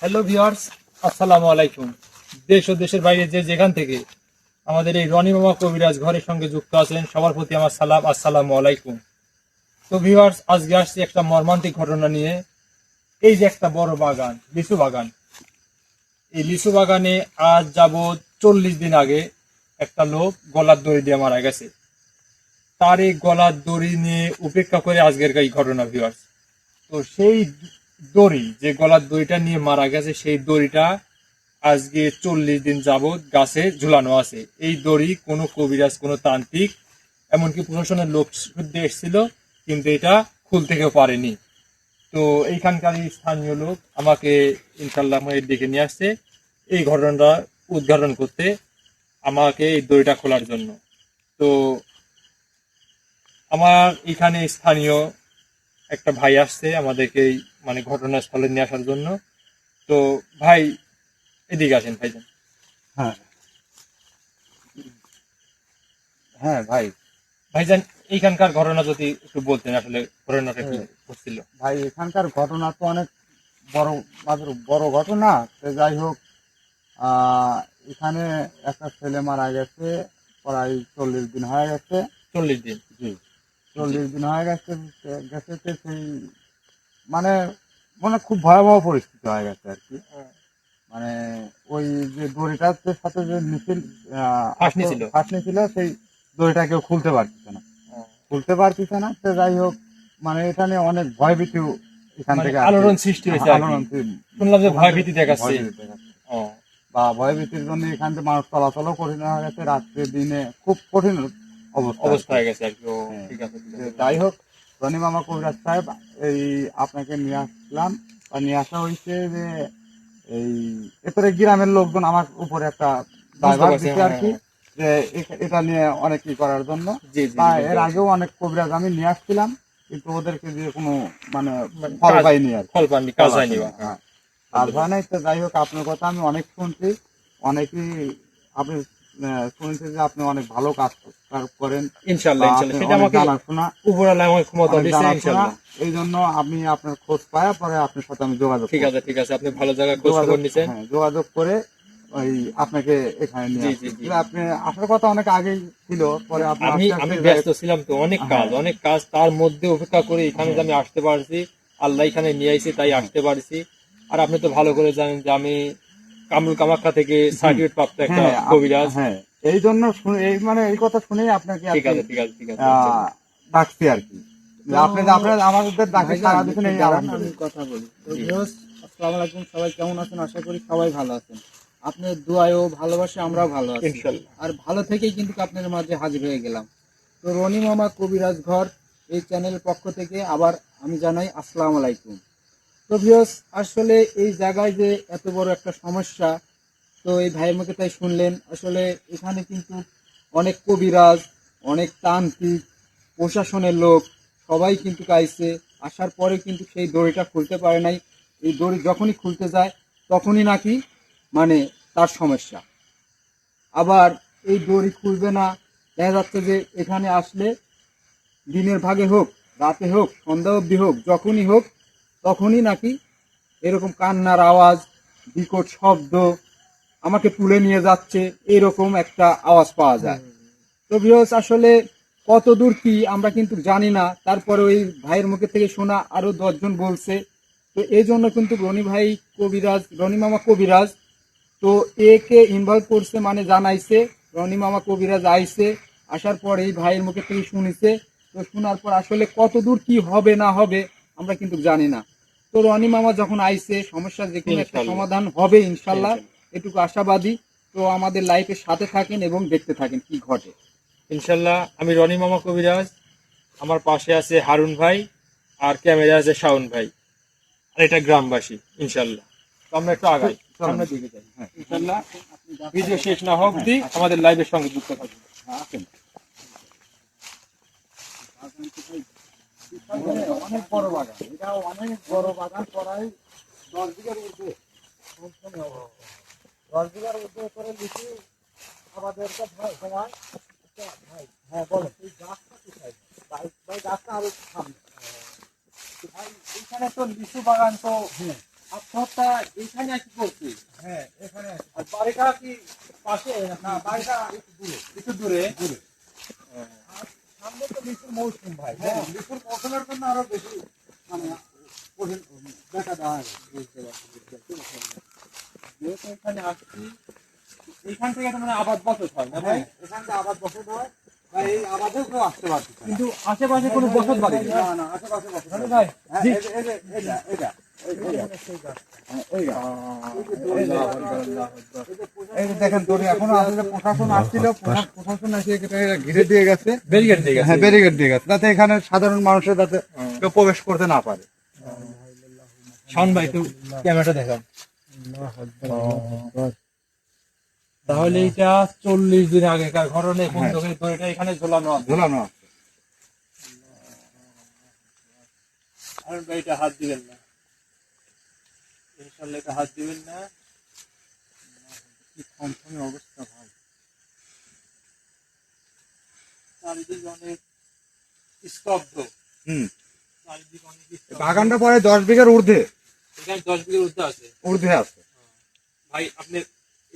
Hello viewers, আসসালামু আলাইকুম। দেশ ও দেশের বাইরে যে যেখান থেকে আমাদের এই রনি মামা কবিরাজ ঘরের সঙ্গে যুক্ত আছেন, সবার প্রতি আমার সালাম, আসসালামু আলাইকুম। তো ভিউয়ার্স, আজকে আসছি একটা মর্মান্তিক ঘটনা নিয়ে। এই যে একটা বড় বাগান, লিচু বাগান, এই লিচু বাগানে আজ যাবৎ 40 দিন আগে একটা লোক গলার দড়ি দিয়ে মারা গেছে। তার এই গলার দড়ি নিয়ে উপেক্ষা করে আজকের এই ঘটনা ভিউয়ার্স। তো সেই দড়ি, যে গলার দড়িটা নিয়ে মারা গেছে, সেই দড়িটা আজকে 40 দিন যাবৎ গাছে ঝুলানো আছে। এই দড়ি কোনো কবিরাজ, কোনো তান্ত্রিক, এমনকি প্রশাসনের লোক শুদ্ধ এসেছিল, কিন্তু এটা খুলতে কেউ পারেনি। তো এইখানকার স্থানীয় লোক আমাকে ইনশাল্লাহ ডেকে নিয়ে আসছে এই ঘটনাটা উদ্ঘাটন করতে, আমাকে এই দড়িটা খোলার জন্য। তো আমার এখানে স্থানীয় একটা ভাই আসছে আমাদেরকে ঘটনাস্থলে নিয়ে আসার জন্য। তো ভাই, এদিকে আসেন ভাইজান। হ্যাঁ হ্যাঁ ভাই ভাইজান, এইখানকার ঘটনা যদি একটু বলতেন, আসলে ঘটনাটা কি ঘটছিল? ভাই এখানকার ঘটনা তো অনেক বড় বড় ঘটনা। তো যাই হোক, এখানে একটা ছেলে মারা গেছে, প্রায় 40 দিন হয়ে গেছে। 40 দিন? জি, 40 দিন হয়ে গেছে। গেছে তো সেই মানে মানে খুব ভয়াবহ পরিস্থিতি হয়ে গেছে আর কি। মানে ওই যে দড়িটার সাথে যে মিছিল ফাঁস নিয়েছিল, সেই দড়িটা কেউ খুলতে পারতেছে না। তো যাই হোক, মানে এখানে অনেক ভয়ভীতি এখান থেকে আলোড়ন সৃষ্টি হয়েছে। শুনলাম যে ভয়ভীতি দেখাচ্ছে। বা ভয়ভীতির জন্য এখান থেকে মানুষ চলাচলও কঠিন হয়ে গেছে, রাত্রে দিনে খুব কঠিন অবস্থা হয়ে গেছে আর কি। ঠিক আছে। যাই হোক, রনি মামা কবিরাজ সাহেব, এই আপনাকে নিয়ে আসলাম বা নিয়ে আসা হয়েছে যে এই এরপরে গ্রামের লোকজন আমার উপরে একটা দায়ভার দিচ্ছে আর কি, যে এটা নিয়ে অনেক কি করার জন্য। এর আগেও অনেক কবিরাজ আমি নিয়ে আসছিলাম, কিন্তু ওদেরকে দিয়ে কোনো মানে ফল পাইনি আর ফল পাইনি, কাজ হয়নি। হ্যাঁ, কাজ হয় নাই। তো যাই হোক, আপনার কথা আমি অনেক শুনছি, অনেকই আপনি শুনছি যে আপনি অনেক ভালো কাজ করেন। ইনশাআল্লাহ সেটা আমাকে জানাশোনা উপরওয়ালা আমাকে ক্ষমতা দিয়েছে ইনশাআল্লাহ। এই জন্য আমি আপনার খোঁজ পাওয়া পরে আপনার সাথে আমি যোগাযোগ। ঠিক আছে, আপনি ভালো জায়গায় খোঁজ খবর নিছেন। যোগাযোগ করে ওই আপনাকে এখানে নিয়ে আসছি। আপনি আসার কথা অনেক আগেই ছিল, পরে আমি ব্যস্ত ছিলাম তো, অনেক কাজ, তার মধ্যে উপেক্ষা করে এখানে যে আমি আসতে পারছি, আল্লাহ এখানে নিয়ে আইছে তাই আসতে পারছি। আর আপনি তো ভালো করে জানেন যে আমি কামরুল কামাখ্যা থেকে সার্টিফিকেট প্রাপ্ত একটা কবিরাজ। হ্যাঁ, এই জন্য এই মানে এই কথা শুনেই আপনাকে ঠিক আছে ডাকছি আর কি। আপনি আমাদের ডাকে সারা দিচ্ছেন, এই আমি কথা বলি। আসসালামু আলাইকুম, সবাই কেমন আছেন? আশা করি সবাই ভালো আছেন। আপনার দোয়ায় ও ভালোবাসে আমরাও ভালো আছি ইনশাআল্লাহ। আর ভালো থেকেই কিন্তু আপনাদের মাঝে হাজির হয়ে গেলাম। তো রনি মামা কবিরাজ ঘর এই চ্যানেলের পক্ষ থেকে আবার আমি জানাই আসসালামু আলাইকুম। তো ভিউয়ার্স, আসলে এই জায়গায় যে এত বড় একটা সমস্যা, তো এই ভাইয়ের মুখে তাই শুনলেন। আসলে এখানে কিন্তু অনেক কবিরাজ, অনেক তান্ত্রিক, প্রশাসনের লোক সবাই কিন্তু আইছে। আসার পরে কিন্তু সেই দড়িটা খুলতে পারে নাই। এই দড়ি যখনই খুলতে যায় তখনই নাকি মানে তার সমস্যা। আবার এই দড়ি খুলবে না, দেখা যাচ্ছে যে এখানে আসলে দিনের ভাগে হোক, রাতে হোক, সন্ধ্যা অবধি হোক, যখনই হোক তখনই নাকি এরকম কান্নার আওয়াজ, বিকট শব্দ, আমাকে তুলে নিয়ে যাচ্ছে, এরকম একটা আওয়াজ পাওয়া যায়। তো ভিউয়ার্স, আসলে কত দূর কি আমরা কিন্তু জানি না, তারপরে ওই ভাইয়ের মুখে থেকে শোনা আরো 10 জন বলছে। তো এই জন্য কিন্তু রনি ভাই কবিরাজ, রনি মামা কবিরাজ, তো একে ইনভলভ করছে, মানে জানাইছে। রনি মামা কবিরাজ আইছে, আসার পর এই ভাইয়ের মুখে থেকে শুনিছে। তো শোনার পর আসলে কত দূর কি হবে না হবে আমরা কিন্তু জানি না। তো রনি মামা যখন আইছে, সমস্যা যে কোনো একটা সমাধান হবে ইনশাল্লাহ, এটুকু আশাবাদী। তো আমাদের লাইফের সাথে থাকেন এবং দেখতে থাকেন কি ঘটে ইনশাল্লাহ। আমি রনি মামা কবিরাজ, আমার পাশে আছে হারুন ভাই, আর ক্যামেরা আছে শাওন ভাই, আর এটা গ্রামবাসী ইনশাল্লাহ। তো আমরা একটু আগাই, সামনের দিকে যাই ইনশাল্লাহ। ভিডিও শেষ না হোক অবধি আমাদের লাইভের সঙ্গে যুক্ত থাকবেন। অনেক বড় বাগান, এটা অনেক বড় বাগান, প্রায় 10 বিঘার ঊর্ধ্বে। 10 বিঘার ঊর্ধ্বে করে লিচু আমাদের সময়। হ্যাঁ বলো, এই গাছটা কোথায়? গাছটা আরো সামনে। ভাই, এইখানে তো লিচু বাগান, তো আত্মহত্যা এখানে কি করছে? হ্যাঁ এখানে আর বাড়িটা কি পাশে না বাড়িটা একটু দূরে একটু দূরে? আর সামনে তো লিচুর মৌসুম ভাই, হ্যাঁ লিচুর মৌসুমের জন্য আরো বেশি মানে কঠিন দেখা দেওয়া হয়। বুঝতে পারছি, বুঝতে পারছি। যেহেতু এখানে আসছি, এইখান থেকে তো মানে আবাদ বসত হয় না ভাই? হ্যাঁ এখান থেকে আবাদ বসত হয় বা এই আবাদেও কেউ আসতে পারছে না। কিন্তু আশেপাশে কোনো বসত বাড়ি নেই। না না আশেপাশে বসত জানো হয়। ভাই? হ্যাঁ জি। এই যে দেখেন দড়ি এখনো আছে, যে প্রশাসন আসছিল, প্রশাসন এসে এটা ঘিরে দিয়ে গেছে, ব্যারিকেড দিয়ে গেছে। হ্যাঁ ব্যারিকেড দিয়ে গেছে, যাতে এখানে সাধারণ মানুষের যাতে কেউ প্রবেশ করতে না পারে। শাওন ভাই একটু ক্যামেরাটা দেখান। তাহলে এটা 40 দিন আগেকার ঘটনা। এখন হ্যাঁ। তোকে দড়িটা এখানে ঝোলানো আছে। ঝোলানো আছে। আর ভাই এটা হাত দিবেন না, ইনশাল্লাহ এটা হাত দিবেন না। কি থমথমে অবস্থা ভাই। চারিদিকে অনেক স্তব্ধ, হুম চারিদিকে অনেক স্তব্ধ। বাগানটা পরে 10 বিঘার ঊর্ধ্বে এখানে 10 বিঘের উদ্যোগ আছে। ঊর্ধ্বে আছে। ভাই আপনি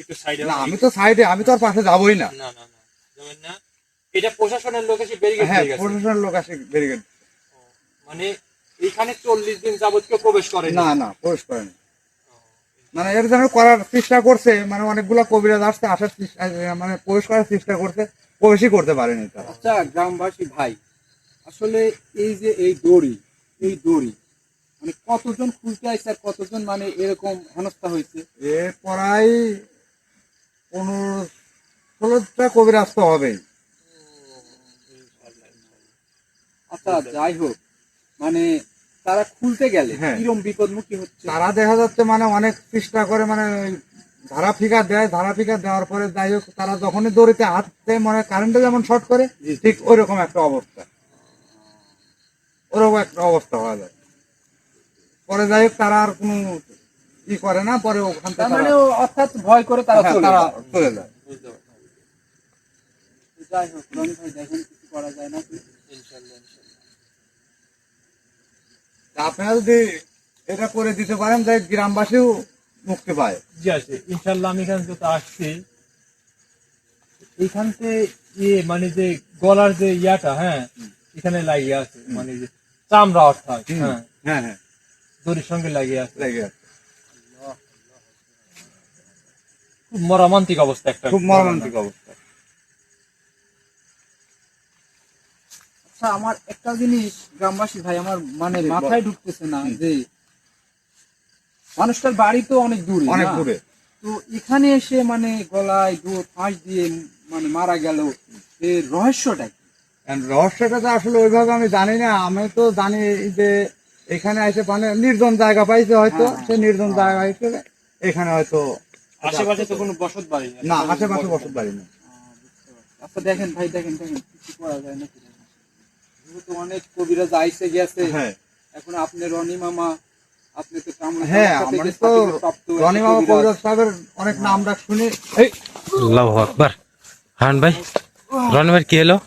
একটু সাইডে না আমি তো সাইডে, আমি তো আর পাশে যাবোই না। না না না যাবেন না। এটা প্রশাসনের লোক এসে ব্যারিকেড হ্যাঁ দিয়ে গেছে। প্রশাসনের লোক আসে ব্যারিকেড। মানে এইখানে 40 দিন যাবত কেউ প্রবেশ করে না না প্রবেশ করেনি। মানে এর জন্য করার চেষ্টা করছে, মানে অনেকগুলো কবিরাজ আসতে আসার মানে প্রবেশ করার চেষ্টা করছে, প্রবেশই করতে পারেনি তারা। আচ্ছা গ্রামবাসী ভাই, আসলে এই যে এই দড়ি মানে কতজন খুলতে আসছে আর কতজন মানে এরকম হেনস্থা হয়েছে? এ প্রায় 15-16টা কবিরাজ তো হবেই। আচ্ছা যাই হোক, মানে তারা খুলতে গেলে হ্যাঁ। কিরম বিপদমুখী হচ্ছে? তারা দেখা যাচ্ছে মানে অনেক চেষ্টা করে, মানে ওই ধারা ফিকা দেয়, ধারা ফিকা দেওয়ার পরে যাই হোক তারা যখনই দড়িতে হাত দেয়, মানে কারেন্টে যেমন শর্ট করে ঠিক ওইরকম একটা অবস্থা, ওরকম একটা অবস্থা হয়ে যায়। পরে যাই হোক তারা আর কোনো ই করে না, পরে ওখান থেকে তার মানে অর্থাৎ ভয় করে তারা হ্যাঁ, চলে তারা যায়। চলে যায়। বুঝতে পারছি। যাই হোক রনি ভাই, দেখেন কিছু করা যায় নাকি? ইনশাল্লাহ ইনশাল্লাহ। তা আপনারা যদি এটা করে দিতে পারেন তাই গ্রামবাসীও মুক্তি পায়। জি আছে ইনশাল্লাহ। আমি এখান থেকে আসছি, এইখান থেকে মানে যে গলার যে ইয়াটা, হ্যাঁ এখানে লাগিয়ে আছে, মানে যে চামড়া অর্থাৎ, হ্যাঁ হ্যাঁ হ্যাঁ দড়ির সঙ্গে লাগিয়ে আছে। লেগে আছে। খুব মর্মান্তিক অবস্থা একটা। খুব মর্মান্তিক অবস্থা। আচ্ছা আমার একটা জিনিস গ্রামবাসী ভাই, আমার মানে মাথায় ঢুকতেছে না যে মানুষটার বাড়ি তো অনেক দূরে, অনেক না? দূরে। তো এখানে এসে মানে গলায় ফাঁস দিয়ে মানে মারা গেল, এর রহস্যটা কি? And রহস্যটা তো আসলে ওইভাবে আমি জানি না। আমি তো জানি যে এখানে এসে মানে নির্জন জায়গা পাইছে হয়তো, সে নির্জন জায়গা হিসেবে এখানে হয়তো আশেপাশে তো কোনো বসত বাড়ি নেই। না, আশেপাশে বসত বাড়ি নেই। আচ্ছা দেখেন ভাই, দেখেন কিছু করা যায় নাকি? যেহেতু অনেক কবিরাজ আইসে গেছে, হ্যাঁ এখন আপনি রনি মামা, আপনি তো কামরূপ হ্যাঁ কামাখ্যা থেকে আমরা তো সার্টিফিকেটপ্রাপ্ত রনি মামা কবিরাজ। কবিরাজ সাহেবের অনেক নাম ডাক শুনি। এই আল্লাহু আকবার। হান ভাই, রনি ভাই কি হলো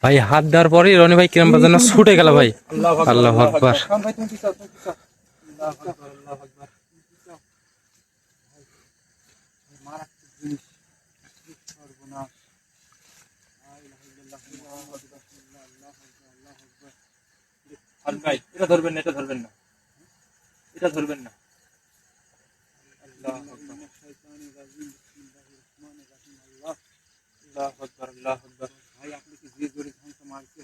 ভাই? হাত দেওয়ার পরেই রনি ভাই কিরম যেন ছুটে গেল ভাই। আল্লাহু আকবার। কারণ ভাই তুমি কি চাও, তুমি কি চাও? আল্লাহু আকবার, আল্লাহু আকবার। মারাত্মক জিনিস, সর্বনাশ। লা ইলাহা ইল্লাল্লাহ, আল্লাহু আকবার, আল্লাহু আকবার, আল্লাহু আকবার। আর ভাই এটা ধরবেন না, এটা ধরবেন না, এটা ধরবেন না। আল্লাহু আকবার, মিনাশ শাইতানির রাজিম, বিসমিল্লাহির রহমানির রহিম। আল্লাহ, আল্লাহু আকবার, আল্লাহু আকবার। ভাই আপনি কি যে জোরে ঝাঁকা মারছে?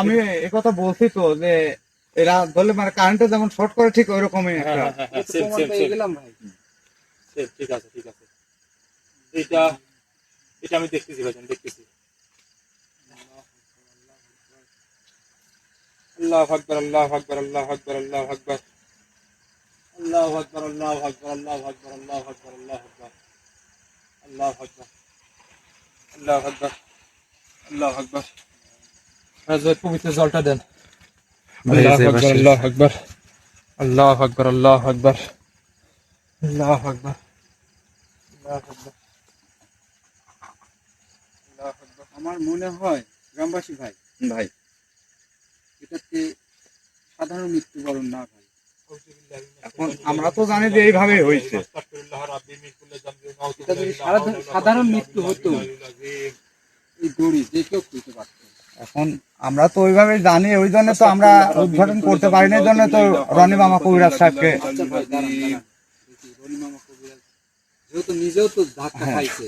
আমি একথা বলছি তো যে এরা ধরলে মানে কারেন্টে যেমন শর্ট করে ঠিক ওই রকমই হ্যাঁ একটা। হ্যাঁ হ্যাঁ, এটা তো সেম প্রমাণ সেম পেয়ে সেম গেলাম ভাই। সেম, ঠিক আছে ঠিক আছে। এটা এটা আমি দেখতেছি ভাইজান, দেখতেছি। আল্লাহু আকবার, আল্লাহু আকবার, আল্লাহু আকবার, আল্লাহু আকবার। আল্লাহু আকবার, আল্লাহু আকবার, আল্লাহু আকবার, আল্লাহু আকবার, আল্লাহু আকবার। আল্লাহু আকবার, আল্লাহু আকবার, আল্লাহু আকবার। রাজা পবিত্র জলটা দেন। ভাই, আল্লাহু যে আকবার, পাশে- আল্লাহু আকবার, আল্লাহু আকবার, আল্লাহু আকবার, আল্লাহু আকবার, আল্লাহু আকবার, আল্লাহু আকবার। আমার মনে হয় গ্রামবাসী ভাই, ভাই এটাতে সাধারণ মৃত্যুবরণ না ভাই, এখন আমরা তো জানি যে এইভাবেই হয়েছে। এটা যদি সাধারণ মৃত্যু হতো এই দড়ি যে কেউ খুলতে পারত। এখন আমরা তো ওইভাবে জানি, ওই জন্য তো আমরা উদ্ঘাটন করতে পারি না, এই জন্য তো রনি মামা কবিরাজ সাহেবকে আচ্ছা ভাই দাঁড়ান দাঁড়ান, দেখি রনি মামা কবিরাজ যেহেতু নিজেও তো ধাক্কা খাইছে,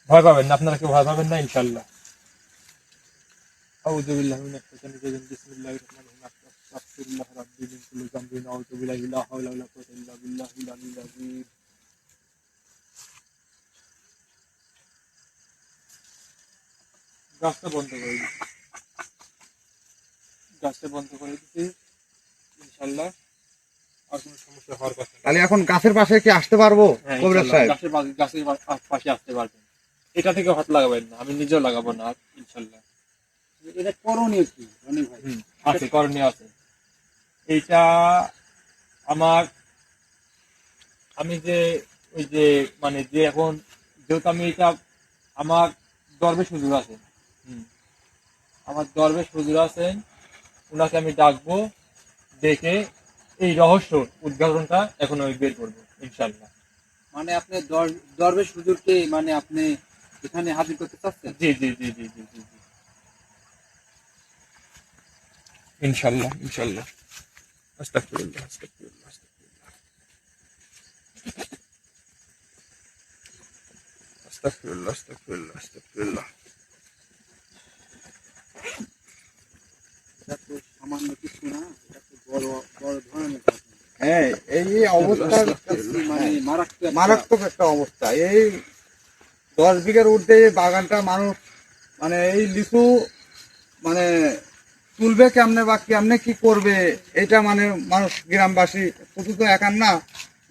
ভয় পাবেন না, আপনারা কেউ ভয় পাবেন না ইনশাল্লাহ। আউযু বিল্লাহি মিনাশ শাইতানির রাজিম, বিসমিল্লাহির রহমানির রহিম, আস্তাগফিরুল্লাহ রাব্বি মিন কুল্লি যামবিন, আউযু বিল্লাহি লা হাওলা ওয়ালা কুওয়াতা ইল্লা বিল্লাহিল আলিয়্যিল আযীম। গাছটা বন্ধ করে দিচ্ছি, গাছটা বন্ধ করে দিচ্ছি ইনশাল্লাহ, আর কোনো সমস্যা হওয়ার কথা না। তাহলে এখন গাছের পাশে কি আসতে পারবো হ্যাঁ, কবিরাজ ইনশাল্লাহ, সাহেব? গাছের পাশে আসতে পারবেন, এটা থেকে হাত লাগাবেন না, আমি নিজেও লাগাবো না ইনশাল্লাহ। এটা করণীয় কি রনি ভাই? আছে, করণীয় আছে। এইটা আমার, আমি যে ওই যে মানে যে এখন যেহেতু আমি এটা আমার দরবেশ হুজুর আছেন, আমার দরবেশ হুজুর আছেন, ওনাকে আমি ডাকবো, ডেকে এই রহস্য উদ্ঘাটনটা এখন আমি বের করবো ইনশাল্লাহ। মানে আপনি দরবেশ হুজুরকে মানে আপনি এখানে হাজির করতে চাচ্ছেন? জি জি জি জি জি জি জি। ইনশাল্লাহ ইনশাল্লাহ। আস্তাগফিরুল্লাহ আস্তাগফিরুল্লাহ আস্তাগফিরুল্লাহ আস্তাগফিরুল্লাহ আস্তাগফিরুল্লাহ। এটা তো সামান্য কিছু না, এটা তো বড় বড় ধরনের ঘটনা। হ্যাঁ, এই অবস্থা মানে মারাত্মক মারাত্মক একটা অবস্থা। এই 10 বিঘার ঊর্ধ্বে এই বাগানটা মানুষ মানে এই লিচু মানে তুলবে কেমনে বা কেমনে কি করবে, এটা মানে মানুষ গ্রামবাসী শুধু তো একার না,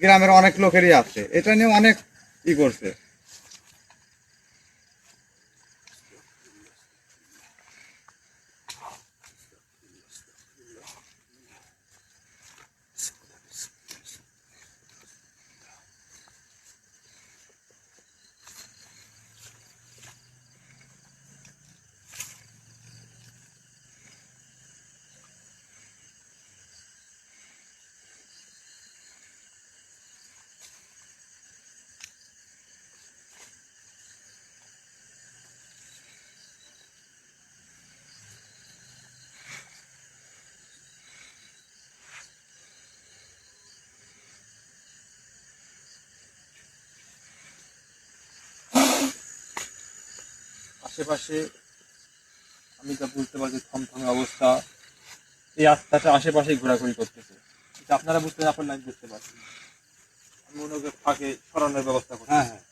গ্রামের অনেক লোকেরই আছে, এটা নিয়ে অনেক ই করছে। আশেপাশে আমি যা বুঝতে পারছি থমথমে অবস্থা, এই আত্মাটা আশেপাশে ঘোরাঘুরি করতেছে, এটা আপনারা বুঝতে না পারলে আমি বুঝতে পারছি। আমি ওনাকে ফাঁকে সরানোর ব্যবস্থা করছি। হ্যাঁ হ্যাঁ,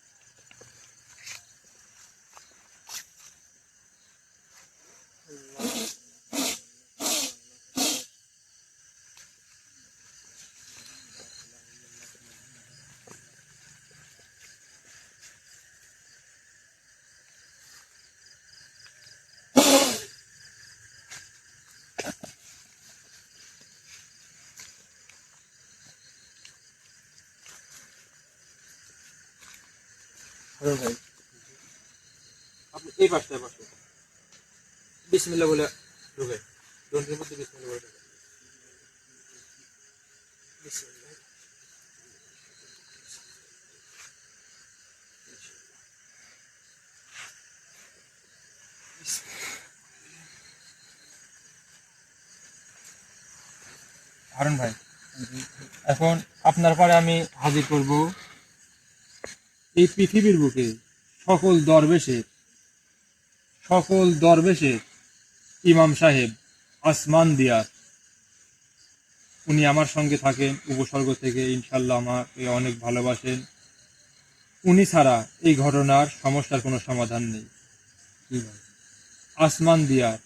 হ্যালো ভাই, আপনি এই পাশটায় বসে বিসমিল্লাহ বলে ঢুকে, গ্রন্থের মধ্যে বিসমিল্লাহ বলে ঢুকে। বিসমিল্লাহ। হারুন ভাই, এখন আপনার পরে আমি হাজির করব এই পৃথিবীর বুকে সকল দরবেশের ইমাম সাহেব আসমান দিয়ার, উনি আমার সঙ্গে থাকেন উপসর্গ থেকে, ইনশাল্লাহ আমাকে অনেক ভালোবাসেন। উনি ছাড়া এই ঘটনার সমস্যার কোনো সমাধান নেই। আসমান দিয়ার,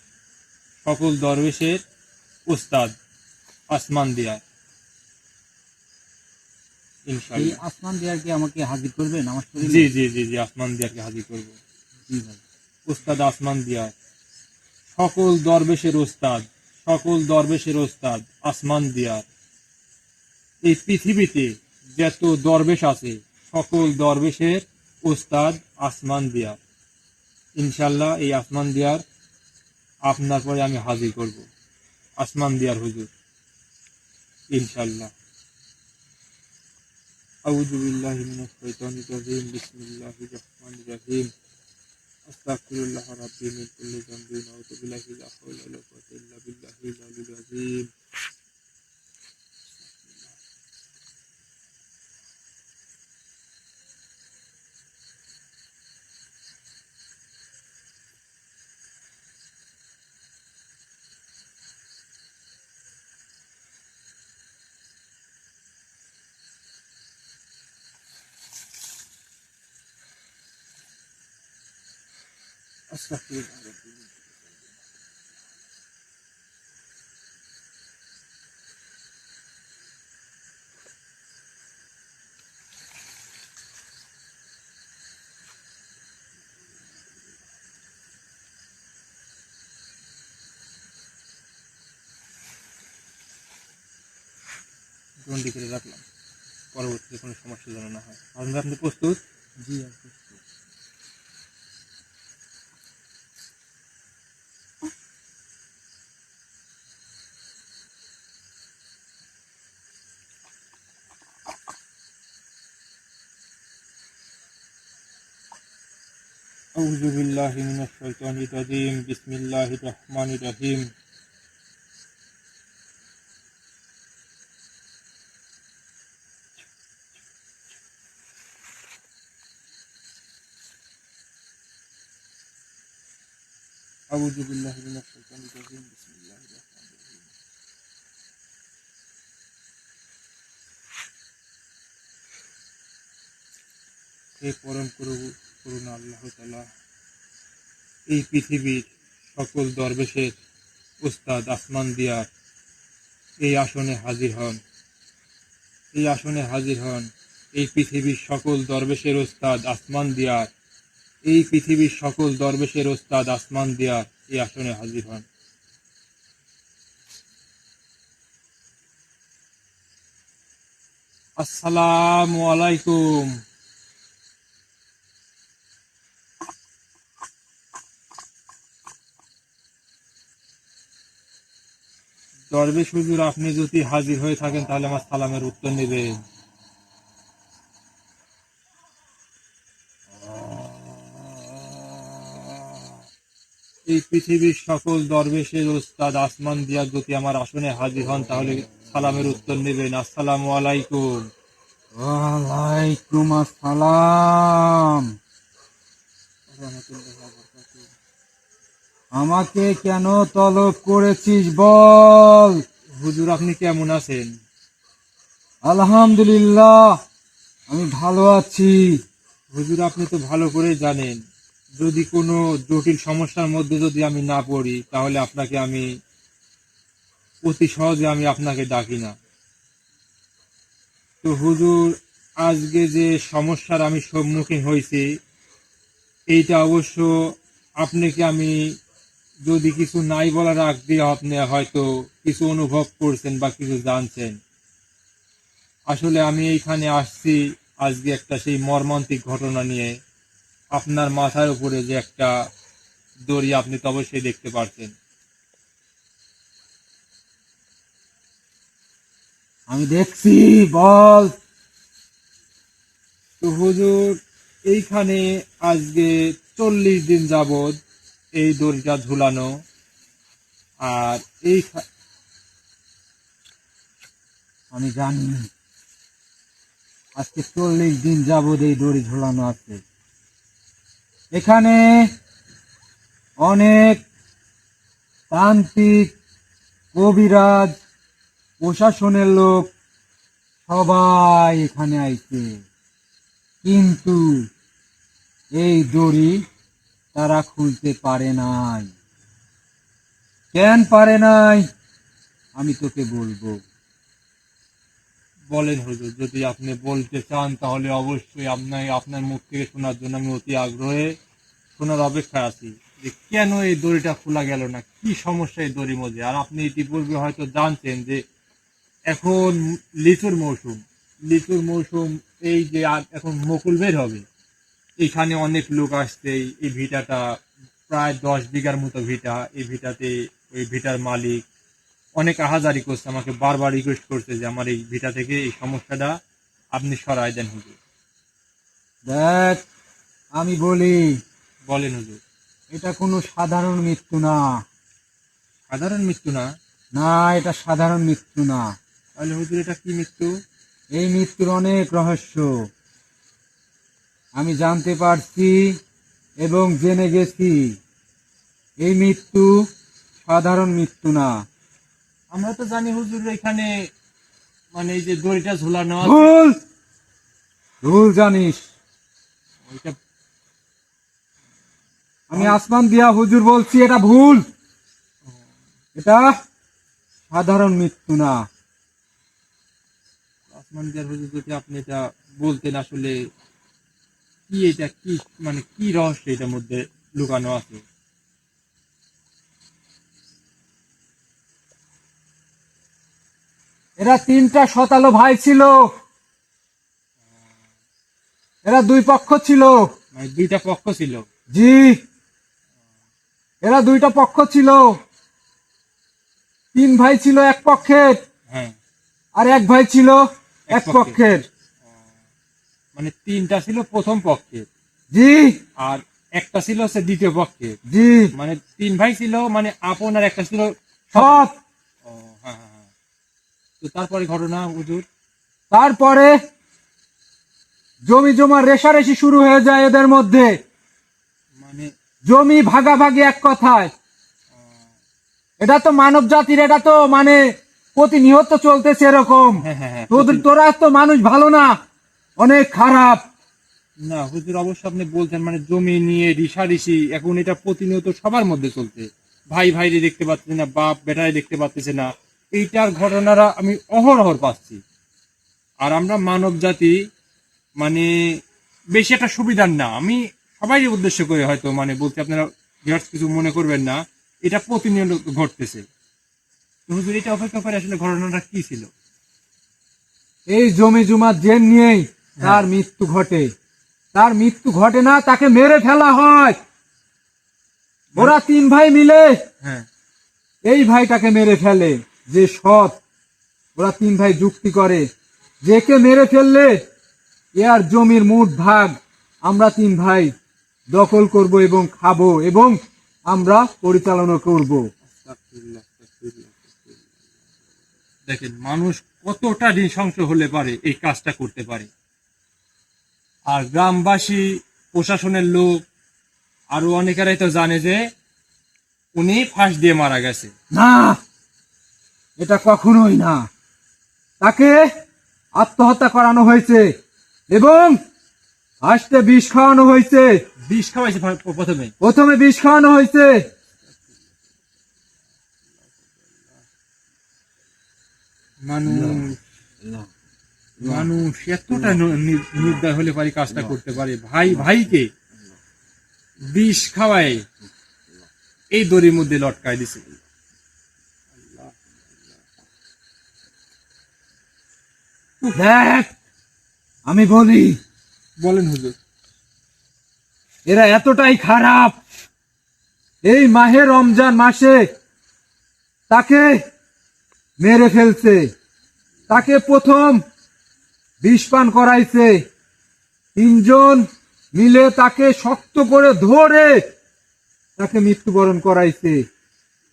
সকল দরবেশের উস্তাদ আসমান দিয়ার, এই ইনশাল্লাহ। আসমান দেয়ার কি আমাকে হাজির করবেন আমার শরীরে? জি জি জি জি, আসমান দিয়ারকে হাজির করব। জি ভাই। উস্তাদ আসমান দিয়ার, সকল দরবেশের ওস্তাদ আসমান দিয়ার। এই পৃথিবীতে যত দরবেশ আছে সকল দরবেশের ওস্তাদ আসমান দিয়ার, ইনশাল্লাহ এই আসমান দিয়ার আপনার পরে আমি হাজির করব। আসমান দিয়ার হুজুর ইনশাআল্লাহ। আউযু বিল্লাহি মিনাশ শাইতানির রাজিম, বিসমিল্লাহির রহমানির রহিম, আস্তাগফিরুল্লাহ রাব্বি মিন কুল্লি যামবিন, আউযু বিল্লাহি লা হাওলা ওয়ালা কুওয়াতা ইল্লা বিল্লাহিল আলিয়্যিল আযীম। আস্তাগফিরুল্লাহ রাব্বি মিন গন্ডি করে রাখলাম, পরবর্তীতে কোনো সমস্যা যেন না হয়। আপনি প্রস্তুত? জি। আউযু বিল্লাহি মিনাশ শাইতানির রাজিম, বিসমিল্লাহির রহমানির রহিম। আউযু বিল্লাহি মিনাশ শাইতানির রাজিম, বিসমিল্লাহির রহমানির রহিম। হে পরম করুণা আল্লাহ তাআলা, এই পৃথিবীর সকল দরবেশের উস্তাদ আসমান দিয়ার এই আসনে হাজির হন, এই আসনে হাজির হন। এই পৃথিবীর সকল দরবেশের উস্তাদ আসমান দিয়ার, এই পৃথিবীর সকল দরবেশের উস্তাদ আসমান দিয়ার এই আসনে হাজির হন। আসসালামু আলাইকুম। দরবেশ হুজুর, আপনি যদি হাজির হয়ে থাকেন তাহলে আমার সালামের উত্তর নেবেন। এই পৃথিবীর সকল দরবেশের ওস্তাদ আসমান দিয়া যদি আমার আসনে হাজির হন তাহলে সালামের উত্তর নেবেন। আসসালামু আলাইকুম। ওয়ালাইকুম আসসালাম। আমাকে কেন তলব করেছিস বল? হুজুর, আপনি কেমন আছেন? আলহামদুলিল্লাহ, আমি ভালো আছি। হুজুর, আপনি তো ভালো করে জানেন, যদি কোনো জটিল সমস্যার মধ্যে যদি আমি না পড়ি তাহলে আপনাকে আমি অতি সহজে আমি আপনাকে ডাকি না। তো হুজুর, আজকে যে সমস্যার আমি সম্মুখীন হয়েছি এইটা অবশ্য আপনাকে আমি যদি কিছু নাই বলার আগ দিয়ে আপনি হয়তো কিছু অনুভব করছেন বা কিছু জানছেন। আসলে আমি এইখানে আসছি আজকে একটা সেই মর্মান্তিক ঘটনা নিয়ে। আপনার মাথার উপরে যে একটা দড়ি আপনি তো অবশ্যই দেখতে পাচ্ছেন। আমি দেখছি, বল। তো হুজুর, এইখানে আজকে 40 দিন যাবৎ এই দড়িটা ঝুলানো, আর এই আমি জানি আজকে 40 দিন যাবৎ এই দড়ি ঝোলানো আছে। এখানে অনেক তান্ত্রিক, কবিরাজ, প্রশাসনের লোক সবাই এখানে আইছে, কিন্তু এই দড়ি তারা খুলতে পারে নাই। কেন পারে নাই আমি তোকে বলবো। বলেন হুজুর, যদি আপনি বলতে চান তাহলে অবশ্যই আপনার মুখ থেকে শোনার জন্য আমি অতি আগ্রহে শোনার অপেক্ষায় আছি যে কেন এই দড়িটা খোলা গেল না, কি সমস্যা এই দড়ির মধ্যে। আর আপনি ইতিপূর্বে হয়তো জানছেন যে এখন লিচুর মৌসুম, এই যে এখন মুকুল বের হবে, এখানে অনেক লোক আসছে। এই ভিটাটা প্রায় 10 বিঘার মতো ভিটা। এই ভিটাতে ওই ভিটার মালিক অনেক আহাজারি করছে, আমাকে বারবার রিকোয়েস্ট করছে যে আমার এই ভিটা থেকে এই সমস্যাটা আপনি সরাই দেন হুজুর। দেখ, আমি বলি, বলেন হুজুর। এটা কোনো সাধারণ মৃত্যু না। সাধারণ মৃত্যু না? না, এটা সাধারণ মৃত্যু না। তাহলে হুজুর এটা কি মৃত্যু? এই মৃত্যুর অনেক রহস্য আমি জানতে পারছি এবং জেনে গেছি। এই মৃত্যু সাধারণ মৃত্যু না। আমরা তো জানি হুজুর এখানে মানে এই যে দড়িটা ঝুলানো আছে, ভুল ভুল জানিস। ওইটা আমি আসমান দিয়া হুজুর বলছি, এটা ভুল। এটা সাধারণ মৃত্যু না। আসমান দিয়ার হুজুর যদি আপনি এটা বলতেন আসলে কি এটা, কি মানে কি রহস্য এটার মধ্যে লুকানো আছে? এরা তিনটা শতালো ভাই ছিল। এরা দুই পক্ষ ছিল। মানে দুইটা পক্ষ ছিল? জি, এরা দুইটা পক্ষ ছিল। তিন ভাই ছিল এক পক্ষের, হ্যাঁ। আর এক ভাই ছিল এক এক পক্ষের। মানে তিনটা ছিল প্রথম পক্ষের, জি আর একটা ছিল হচ্ছে দ্বিতীয় পক্ষের। জি, মানে তিন ভাই ছিল, মানে আপন, আর একটা ছিল সৎ। ও, হ্যাঁ হ্যাঁ হ্যাঁ। তো তারপরে ঘটনা হুজুর? তারপরে জমি জমা রেশারেশি শুরু হয়ে যায় এদের মধ্যে। মানে জমি ভাগাভাগি, এক কথায়। এটা তো মানব জাতির, এটা তো মানে প্রতিনিয়ত চলতেছে এরকম। হ্যাঁ হ্যাঁ হ্যাঁ। তোরা তো মানুষ ভালো না, অনেক খারাপ। না হুজুর, অবশ্য আপনি বলছেন মানে জমি নিয়ে রিসারিসি এখন এটা প্রতিনিয়ত সবার মধ্যে চলছে। ভাই ভাইরে দেখতে পাচ্ছে না, বাপ বেটারে দেখতে পাচ্ছে না। এইটার ঘটনাটা আমি অহরহ পাচ্ছি। আর আমরা মানব জাতি মানে বেশি একটা সুবিধার না। আমি সবাই উদ্দেশ্য করে হয়তো মানে বলছি, আপনারা ভিউয়ার্স কিছু মনে করবেন না, এটা প্রতিনিয়ত ঘটতেছে। তো হুজুর এটা অপেক্ষা করে আসলে ঘটনাটা কি ছিল? এই জমি জমা জেন নিয়েই তার মৃত্যু ঘটে। তার মৃত্যু ঘটে না, তাকে মেরে ফেলা হয়। ওরা তিন ভাই মিলে হ্যাঁ। এই ভাইটাকে মেরে ফেলে, যে সৎ। ওরা তিন ভাই যুক্তি করে, যে কে মেরে ফেললে এর জমির মোট ভাগ আমরা তিন ভাই দখল করব এবং খাবো এবং আমরা পরিচালনা করব। দেখেন মানুষ কতটা নৃশংস হলে পারে এই কাজটা করতে পারে। আর গ্রামবাসী, প্রশাসনের লোক, আরো অনেকেরাই তো জানে যে উনি ফাঁস দিয়ে মারা গেছে। না, এটা কখনোই না। তাকে আত্মহত্যা করানো হয়েছে এবং আসতে বিষ খাওয়ানো হয়েছে। বিষ খাওয়াইছে প্রথমে? প্রথমে বিষ খাওয়ানো হয়েছে। মানুষ এতটা নির্দয় হলে পারে কাজটা করতে পারে? ভাই ভাইকে বিষ খাওয়ায় এই দড়ির মধ্যে লটকায় দিছে। দেখ, আমি বলি, বলেন হুজুর। এরা এতটাই খারাপ। এই মাহে রমজান মাসে তাকে মেরে ফেলছে। তাকে প্রথম বিষ পান করাইছে। তিনজন মিলে তাকে শক্ত করে ধরে তাকে মৃত্যুবরণ করাইছে।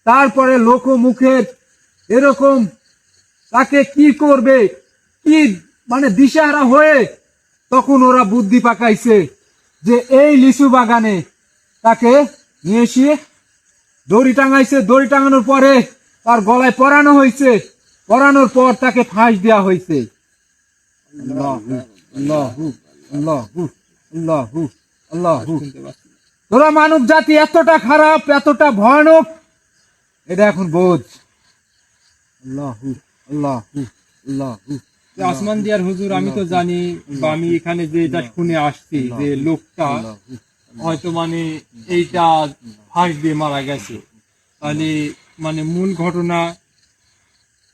তারপরে লোকমুখের এরকম তাকে কি করবে, কি মানে দিশাহারা হয়ে তখন ওরা বুদ্ধি পাকাইছে যে এই লিচু বাগানে তাকে নিয়ে এসে দড়ি টাঙাইছে। দড়ি টাঙানোর পরে তার গলায় পরানো হয়েছে। পরানোর পর তাকে ফাঁস দেওয়া হয়েছে। আল্লাহু আল্লাহু আল্লাহু আল্লাহু আল্লাহু। তোরা মানব জাতি এতটা খারাপ, এতটা ভয়ানক, এটা এখন বোঝ। আল্লাহু আল্লাহু আল্লাহু। আসমান দিয়ার হুজুর, আমি তো জানি বা আমি এখানে যে এটা শুনে আসছি যে লোকটা হয়তো মানে এইটা ফাঁস দিয়ে মারা গেছে। তাহলে মানে মূল ঘটনা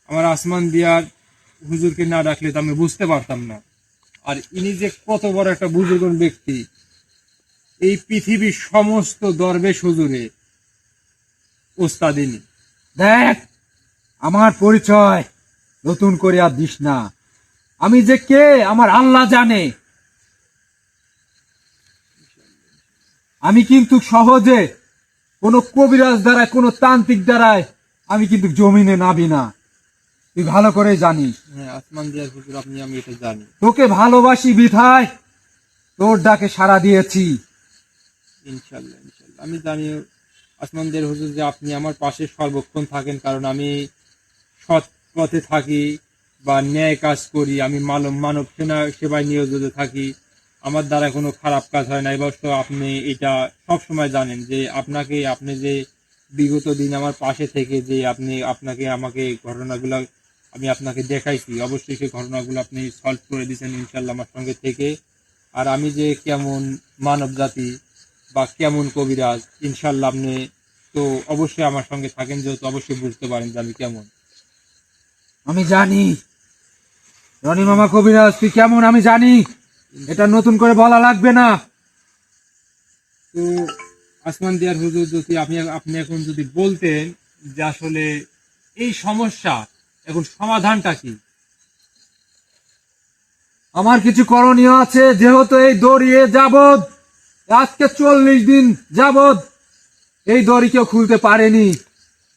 আমার আসমান দিয়ার হুজুরকে না ডাকলে তো আমি বুঝতে পারতাম না। আর ইনি যে কত বড় একটা বুজুর্গ ব্যক্তি, এই পৃথিবীর সমস্ত দরবেশ হুজুরে ওস্তাদ ইনি। দেখ, আমার পরিচয় নতুন করে আর দিস না। আমি যে কে আমার আল্লাহ জানে। আমি কিন্তু সহজে কোনো কবিরাজ দ্বারায় কোনো তান্ত্রিক দ্বারায় আমি কিন্তু জমিনে নাবি না, তুই ভালো করে জানিস। হ্যাঁ আসমান দিয়ার হুজুর, আপনি আমি এটা জানি। তোকে ভালোবাসি বিধায় তোর ডাকে সাড়া দিয়েছি। ইনশাল্লাহ ইনশাল্লাহ আমি জানি আসমান দিয়ার হুজুর যে আপনি আমার পাশে সর্বক্ষণ থাকেন, কারণ আমি সৎ পথে থাকি বা ন্যায় কাজ করি, আমি মানব সেবায় নিয়োজিত থাকি, আমার দ্বারা কোনো খারাপ কাজ হয় না। এবার তো আপনি এটা সব সময় জানেন যে আপনি যে বিগত দিন আমার পাশে থেকে যে আপনাকে আমাকে ঘটনাগুলো আমি আপনাকে দেখাইছি, অবশ্যই সেই ঘটনাগুলো আপনি সলভ করে দিয়েছেন ইনশাল্লাহ আমার সঙ্গে থেকে। আর আমি যে কেমন মানব জাতি বা কেমন কবিরাজ, ইনশাল্লাহ আপনি তো অবশ্যই আমার সঙ্গে থাকেন, যেহেতু অবশ্যই বুঝতে পারেন যে আমি কেমন। আমি জানি রনি মামা কবিরাজ তুই কেমন, আমি জানি, এটা নতুন করে বলা লাগবে না। তো আসমান দিয়ার হুজুর, যদি আপনি এখন যদি বলতেন যে আসলে এই সমস্যা এখন সমাধানটা কি? আমার কিছু করণীয় আছে, যেহেতু এই দড়িয়ে যাবৎ আজকে 40 দিন যাবৎ এই দড়ি কেউ খুলতে পারেনি।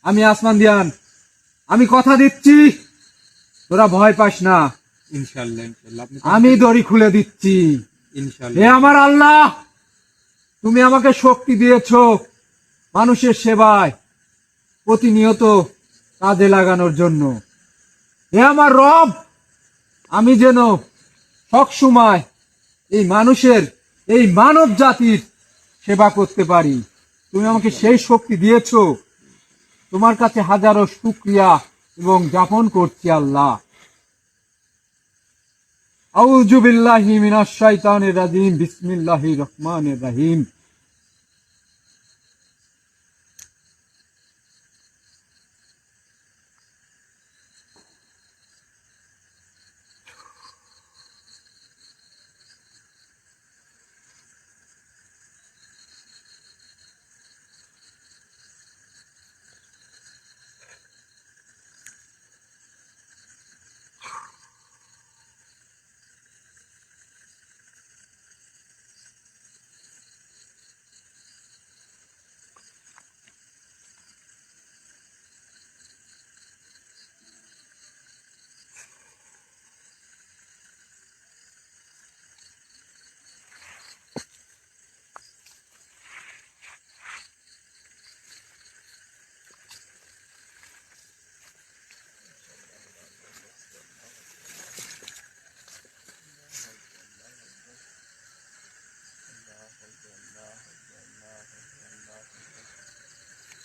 আমি আসমান দিয়ান, আমি কথা দিচ্ছি, তোরা ভয় পাস না, ইনশাল্লাহ ইনশাল্লাহ আপনি আমি দড়ি খুলে দিচ্ছি। হে ইনশাল্লাহ আমার আল্লাহ, তুমি আমাকে শক্তি দিয়েছ মানুষের সেবায় প্রতিনিয়ত কাজে লাগানোর জন্য। হে আমার রব, আমি যেন সবসময় এই মানুষের, এই মানব জাতির সেবা করতে পারি। তুমি আমাকে সেই শক্তি দিয়েছ, তোমার কাছে হাজারো শুকরিয়া এবং জ্ঞাপন করছি আল্লাহ। আউযু বিল্লাহি মিনাশ শাইতানির রাজিম, বিসমিল্লাহির রহমানির রহিম।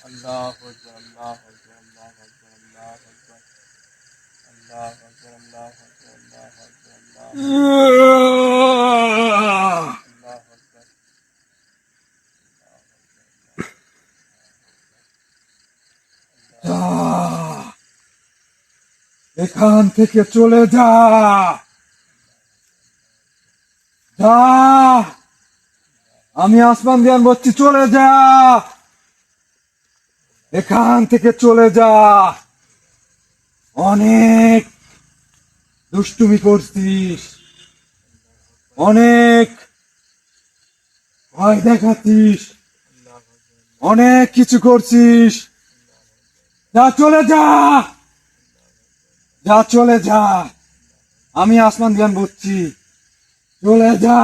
আল্লাহু আকবার, আল্লাহু আকবার, আল্লাহু আকবার, আল্লাহু আকবার, আল্লাহু আকবার, আল্লাহু আকবার, আল্লাহু আকবার, আল্লাহু আকবার। এখান থেকে চলে যা, যা, আমি আসমান দিয়ান বলছি, চলে যা, এখান থেকে চলে যা। অনেক দুষ্টুমি করছিস, অনেক ভয় দেখাচ্ছিস, অনেক কিছু করছিস, যা চলে যা, যা চলে যা, আমি আসমান দিয়ান বলছি, চলে যা।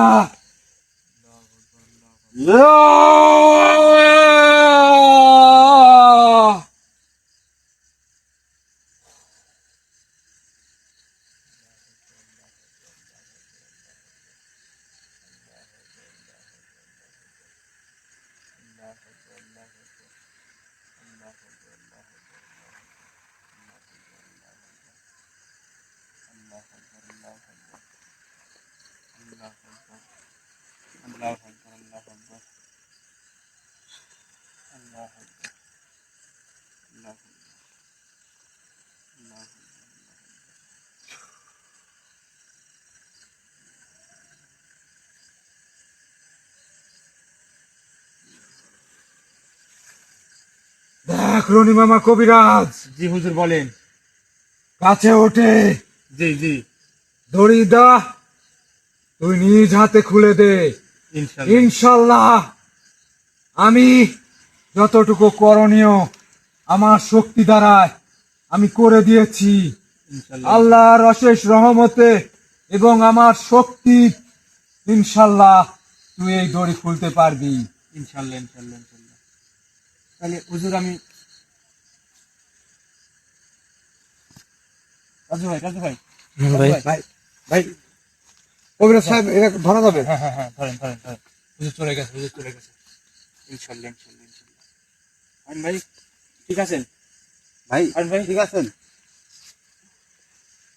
দেখ রনি মামা কবিরাজ, জি হুজুর বলেন। কাছে ওঠে জি জি দড়ি দা তুই নিজ হাতে খুলে দে ইনশাল্লাহ ইনশাল্লাহ আমি যতটুকু করণীয় আমার শক্তি দ্বারায় আমি করে দিয়েছি ইনশাল্লাহ আল্লাহর অশেষ রহমতে এবং আমার শক্তি ইনশাল্লাহ তুই এই দড়ি খুলতে পারবি ইনশাল্লাহ ইনশাল্লাহ ইনশাল্লাহ তাহলে হুজুর আমি রাজু ভাই ভাই ভাই ভাই কবিরাজ সাহেব এটা ধরা যাবে হ্যাঁ হ্যাঁ হ্যাঁ ধরেন ধরেন ধরেন হুজুর চলে গেছে ইনশাল্লাহ ইনশাল্লাহ ইনশাল্লাহ আইন ভাই ঠিক আছেন ভাই আইন ভাই ঠিক আছেন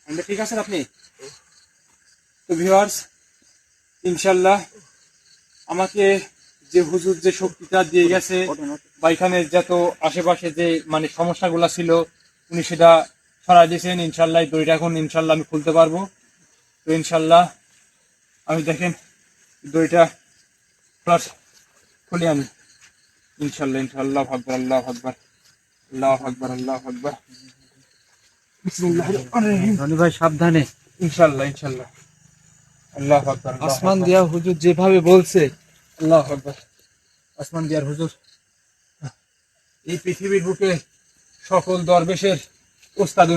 আইন ভাই ঠিক আছেন আপনি তো ভিউয়ার্স ইনশাল্লাহ আমাকে যে হুজুর যে শক্তিটা দিয়ে গেছে বা এখানে যত আশেপাশে যে মানে সমস্যাগুলো ছিল উনি সেটা সরাই দিয়েছেন ইনশাল্লাহ এই দড়িটা এখন ইনশাল্লাহ আমি খুলতে পারবো তো ইনশাল্লাহ আমি দেখেন দড়িটা প্লাস খুলে আনি ইনশাল্লাহ ইনশাল্লাহ আকবার আল্লাহ আকবার আল্লাহ আকবার আল্লাহ আকবার বিসমিল্লাহির রহমানির রহিম রনি ভাই সাবধানে। ইনশাল্লাহ ইনশাল্লাহ আল্লাহ আকবার আল্লাহু আসমান আকবার। দিয়া হুজুর যেভাবে বলছে, আল্লাহ আকবার আসমান দিয়ার হুজুর এই পৃথিবীর বুকে সকল দরবেশের ওস্তাদ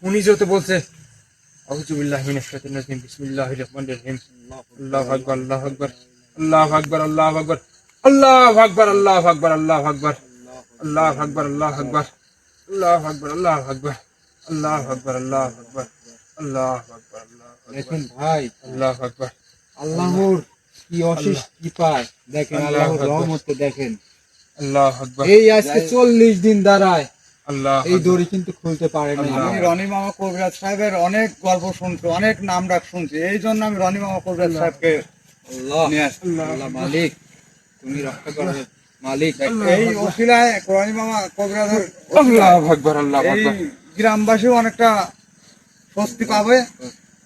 উনি যেহেতু বলছে আউযু বিল্লাহি মিনাশ শাইতানির রাজিম বিসমিল্লাহির রহমানির রহিম আল্লাহু আকবার আল্লাহু আকবার আল্লাহু আকবার আল্লাহু আকবার আল্লাহু আকবার আল্লাহু আকবার আল্লাহু আকবার আল্লাহু আকবার আল্লাহু আকবার আল্লাহু আকবার আল্লাহু আকবার আল্লাহু আকবার আল্লাহু আকবার আল্লাহু আকবার দেখেন ভাই আল্লাহু আকবার আল্লাহর কি অশেষ কৃপায় দেখেন, আল্লাহু আল্লাহর আকবার। রহমতে দেখেন আল্লাহু আকবার এই আজকে 40 দিন দাঁড়ায় আল্লাহ এই দড়ি কিন্তু খুলতে পারে না। আল্লাহ। আমি রনি মামা কবিরাজ সাহেবের অনেক গল্প শুনছি, অনেক নাম ডাক শুনছি, এই জন্য আমি রনি মামা কবিরাজ সাহেবকে আল্লাহ নিয়ে আসছি। আল্লাহ মালিক, তুমি রক্ষা করো মালিক। এই ওসিলায় রনি মামা কবিরাজের আল্লাহু আকবার আল্লাহু এই আকবার গ্রামবাসীও অনেকটা স্বস্তি পাবে।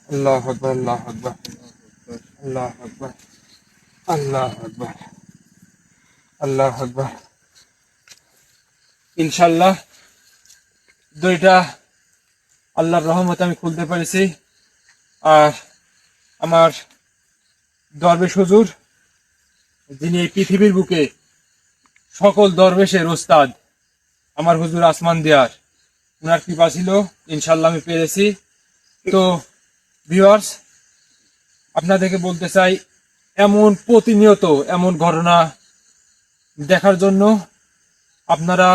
আল্লাহু আকবার আল্লাহু আকবার আল্লাহু আকবার আল্লাহু আকবার আল্লাহু আকবার ইনশাআল্লাহ দড়িটা আল্লাহর রহমতে আমি খুলতে পেরেছি। আর আমার দরবেশ হুজুর যিনি এই পৃথিবীর বুকে সকল দরবেশের ওস্তাদ আমার হুজুর আসমান দিয়ার উনার কৃপা ছিল, ইনশাআল্লাহ আমি পেরেছি। তো ভিউয়ার্স আপনাদেরকে বলতে চাই এমন প্রতিনিয়ত এমন ঘটনা দেখার জন্য আপনারা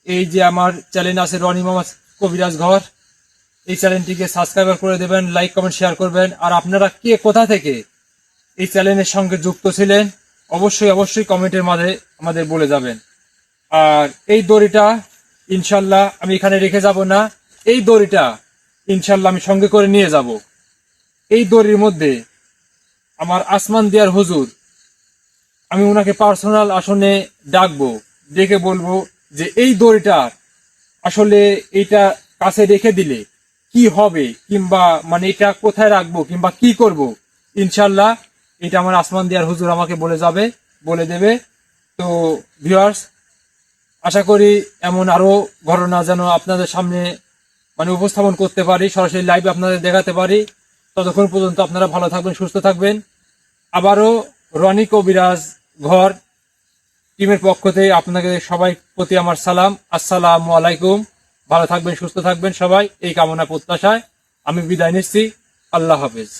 এই যে আমার চ্যানেল আছে রনি মামা কবিরাজ ঘর, এই চ্যানেলটিকে সাবস্ক্রাইব করে দেবেন, লাইক কমেন্ট শেয়ার করবেন। আর আপনারা কে কোথা থেকে এই চ্যানেলের সঙ্গে যুক্ত ছিলেন অবশ্যই কমেন্টের মাঝে আমাদের বলে যাবেন। আর এই দড়িটা ইনশাল্লাহ আমি এখানে রেখে যাব না, এই দড়িটা ইনশাল্লাহ আমি সঙ্গে করে নিয়ে যাব। এই দড়ির মধ্যে আমার আসমান দিয়ার হুজুর আমি ওনাকে পার্সোনাল আসনে ডাকবো, ডেকে বলবো যে এই দড়িটা আসলে এইটা কাছে রেখে দিলে কি হবে, কিংবা মানে এটা কোথায় রাখবো কিংবা কি করব, ইনশাল্লাহ এটা আমার আসমান দিয়ার হুজুর আমাকে বলে দেবে। তো ভিউয়ার্স আশা করি এমন আরো ঘটনা যেন আপনাদের সামনে মানে উপস্থাপন করতে পারি, সরাসরি লাইভে আপনাদের দেখাতে পারি। ততক্ষণ পর্যন্ত আপনারা ভালো থাকবেন, সুস্থ থাকবেন। আবারও রনি কবিরাজ ঘর টিমের পক্ষ থেকে আপনাদের সবাই প্রতি আমার সালাম, আসসালামু আলাইকুম। ভালো থাকবেন, সুস্থ থাকবেন সবাই, এই কামনা প্রত্যাশায় আমি বিদায় নিচ্ছি। আল্লাহ হাফেজ।